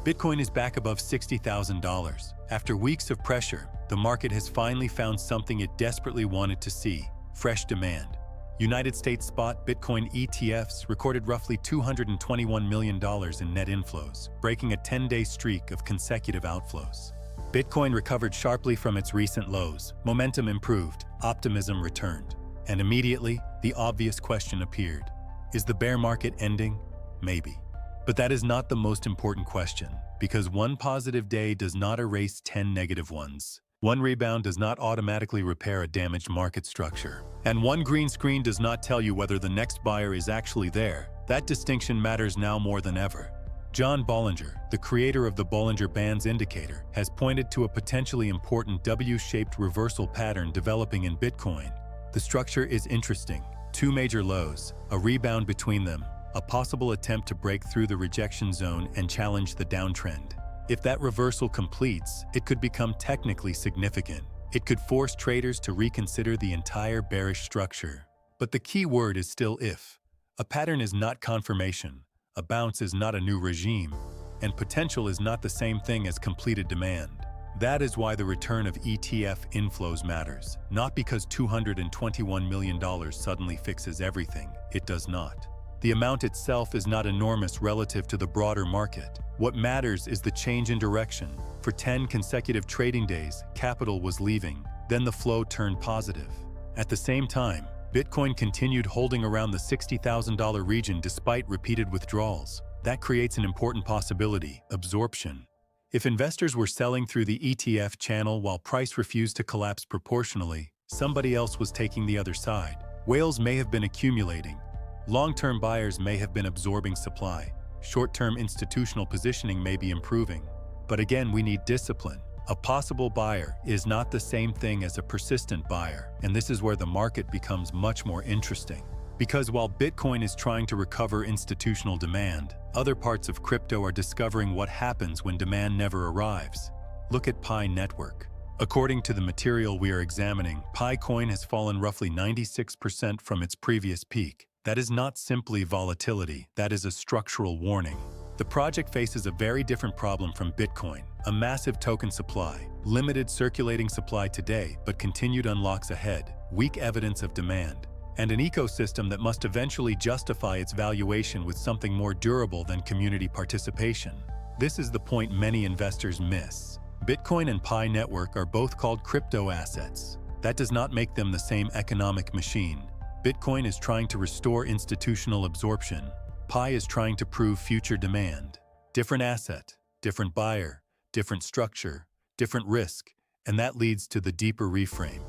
Bitcoin is back above $60,000. After weeks of pressure, the market has finally found something it desperately wanted to see: fresh demand. United States spot Bitcoin ETFs recorded roughly $221 million in net inflows, breaking a 10-day streak of consecutive outflows. Bitcoin recovered sharply from its recent lows, momentum improved, optimism returned, and immediately, the obvious question appeared. Is the bear market ending? Maybe. But that is not the most important question, because one positive day does not erase 10 negative ones. One rebound does not automatically repair a damaged market structure. And one green screen does not tell you whether the next buyer is actually there. That distinction matters now more than ever. John Bollinger, the creator of the Bollinger Bands indicator, has pointed to a potentially important W-shaped reversal pattern developing in Bitcoin. The structure is interesting. Two major lows, a rebound between them, a possible attempt to break through the rejection zone and challenge the downtrend. If that reversal completes, it could become technically significant. It could force traders to reconsider the entire bearish structure. But the key word is still if. A pattern is not confirmation, a bounce is not a new regime, and potential is not the same thing as completed demand. That is why the return of ETF inflows matters. Not because $221 million suddenly fixes everything. It does not. The amount itself is not enormous relative to the broader market. What matters is the change in direction. For 10 consecutive trading days, capital was leaving, then the flow turned positive. At the same time, Bitcoin continued holding around the $60,000 region despite repeated withdrawals. That creates an important possibility: absorption. If investors were selling through the ETF channel while price refused to collapse proportionally, somebody else was taking the other side. Whales may have been accumulating. Long-term buyers may have been absorbing supply. Short-term institutional positioning may be improving. But again, we need discipline. A possible buyer is not the same thing as a persistent buyer, and this is where the market becomes much more interesting. Because while Bitcoin is trying to recover institutional demand, other parts of crypto are discovering what happens when demand never arrives. Look at Pi Network. According to the material we are examining, Pi Coin has fallen roughly 96% from its previous peak. That is not simply volatility, that is a structural warning. The project faces a very different problem from Bitcoin: a massive token supply, limited circulating supply today but continued unlocks ahead, weak evidence of demand, and an ecosystem that must eventually justify its valuation with something more durable than community participation. This is the point many investors miss. Bitcoin and Pi Network are both called crypto assets. That does not make them the same economic machine. Bitcoin is trying to restore institutional absorption. Pi is trying to prove future demand. Different asset, different buyer, different structure, different risk, and that leads to the deeper reframe.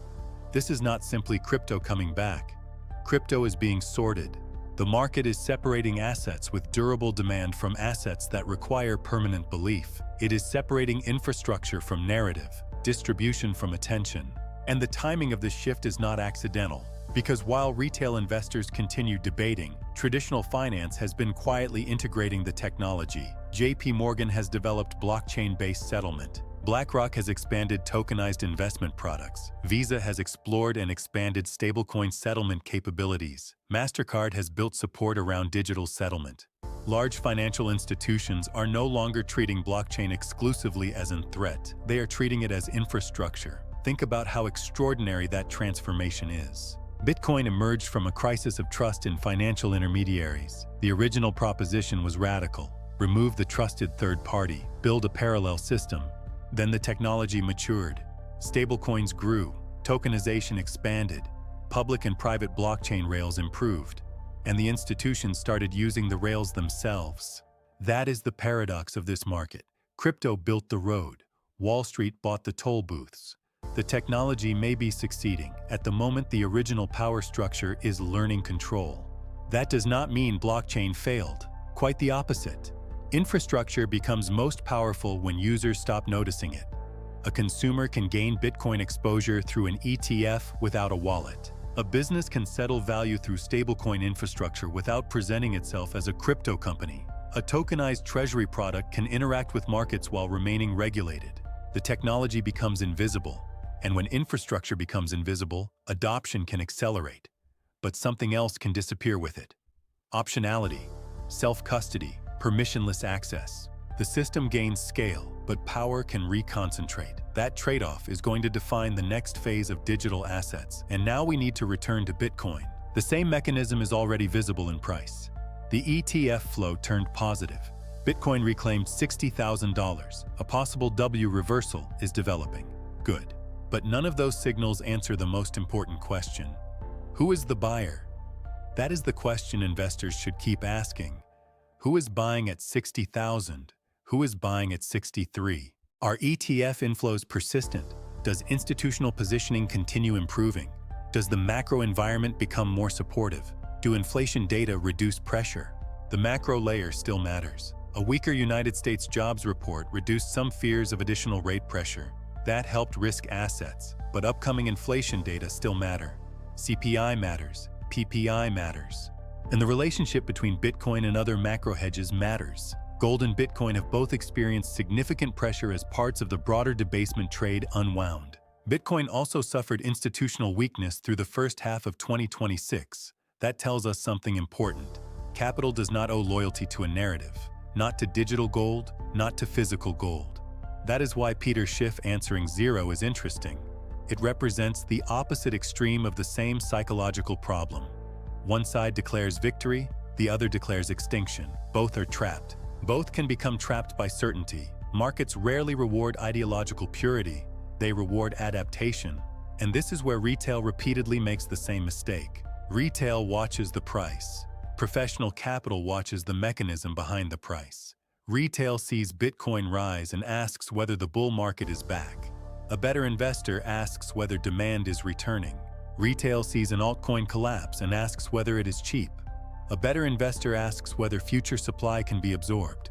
This is not simply crypto coming back. Crypto is being sorted. The market is separating assets with durable demand from assets that require permanent belief. It is separating infrastructure from narrative, distribution from attention. And the timing of this shift is not accidental. Because while retail investors continue debating, traditional finance has been quietly integrating the technology. JP Morgan has developed blockchain-based settlement. BlackRock has expanded tokenized investment products. Visa has explored and expanded stablecoin settlement capabilities. MasterCard has built support around digital settlement. Large financial institutions are no longer treating blockchain exclusively as a threat. They are treating it as infrastructure. Think about how extraordinary that transformation is. Bitcoin emerged from a crisis of trust in financial intermediaries. The original proposition was radical: remove the trusted third party, build a parallel system. Then the technology matured. Stablecoins grew, tokenization expanded, public and private blockchain rails improved, and the institutions started using the rails themselves. That is the paradox of this market. Crypto built the road. Wall Street bought the toll booths. The technology may be succeeding. At the moment, the original power structure is learning control. That does not mean blockchain failed. Quite the opposite. Infrastructure becomes most powerful when users stop noticing it. A consumer can gain Bitcoin exposure through an ETF without a wallet. A business can settle value through stablecoin infrastructure without presenting itself as a crypto company. A tokenized treasury product can interact with markets while remaining regulated. The technology becomes invisible. And when infrastructure becomes invisible, adoption can accelerate. But something else can disappear with it. Optionality, self-custody, permissionless access. The system gains scale, but power can reconcentrate. That trade-off is going to define the next phase of digital assets. And now we need to return to Bitcoin. The same mechanism is already visible in price. The ETF flow turned positive. Bitcoin reclaimed $60,000. A possible W reversal is developing. Good. But none of those signals answer the most important question. Who is the buyer? That is the question investors should keep asking. Who is buying at 60,000? Who is buying at 63? Are ETF inflows persistent? Does institutional positioning continue improving? Does the macro environment become more supportive? Do inflation data reduce pressure? The macro layer still matters. A weaker United States jobs report reduced some fears of additional rate pressure. That helped risk assets, but upcoming inflation data still matter. CPI matters, PPI matters. And the relationship between Bitcoin and other macro hedges matters. Gold and Bitcoin have both experienced significant pressure as parts of the broader debasement trade unwound. Bitcoin also suffered institutional weakness through the first half of 2026. That tells us something important. Capital does not owe loyalty to a narrative. Not to digital gold, not to physical gold. That is why Peter Schiff answering zero is interesting. It represents the opposite extreme of the same psychological problem. One side declares victory, the other declares extinction. Both are trapped. Both can become trapped by certainty. Markets rarely reward ideological purity. They reward adaptation. And this is where retail repeatedly makes the same mistake. Retail watches the price. Professional capital watches the mechanism behind the price. Retail sees Bitcoin rise and asks whether the bull market is back. A better investor asks whether demand is returning. Retail sees an altcoin collapse and asks whether it is cheap. A better investor asks whether future supply can be absorbed.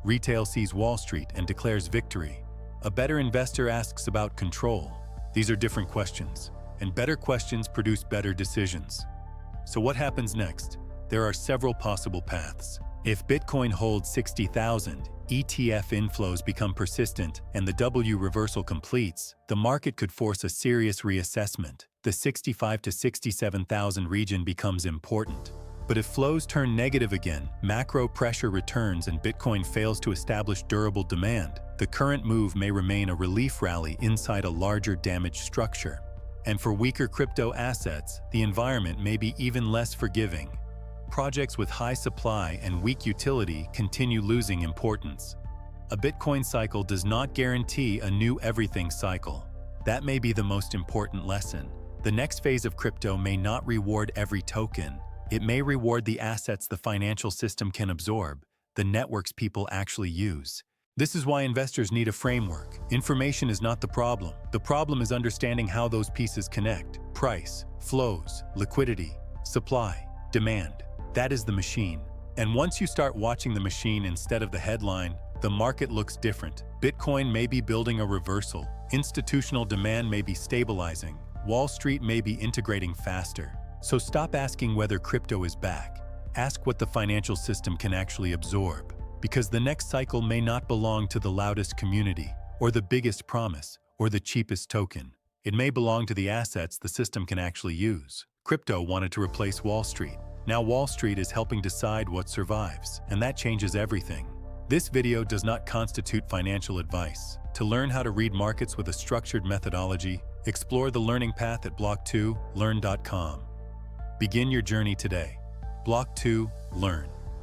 Retail sees Wall Street and declares victory. A better investor asks about control. These are different questions, and better questions produce better decisions. So what happens next? There are several possible paths. If Bitcoin holds 60,000, ETF inflows become persistent, and the W reversal completes, the market could force a serious reassessment. The 65 to 67,000 region becomes important. But if flows turn negative again, macro pressure returns and Bitcoin fails to establish durable demand, the current move may remain a relief rally inside a larger damaged structure. And for weaker crypto assets, the environment may be even less forgiving. Projects with high supply and weak utility continue losing importance. A Bitcoin cycle does not guarantee a new everything cycle. That may be the most important lesson. The next phase of crypto may not reward every token. It may reward the assets the financial system can absorb, the networks people actually use. This is why investors need a framework. Information is not the problem. The problem is understanding how those pieces connect. Price, flows, liquidity, supply, demand. That is the machine. And once you start watching the machine instead of the headline, the market looks different. Bitcoin may be building a reversal. Institutional demand may be stabilizing. Wall Street may be integrating faster. So stop asking whether crypto is back. Ask what the financial system can actually absorb. Because the next cycle may not belong to the loudest community, or the biggest promise, or the cheapest token. It may belong to the assets the system can actually use. Crypto wanted to replace Wall Street. Now Wall Street is helping decide what survives, and that changes everything. This video does not constitute financial advice. To learn how to read markets with a structured methodology, explore the learning path at Block2Learn.com. Begin your journey today. Block2 Learn.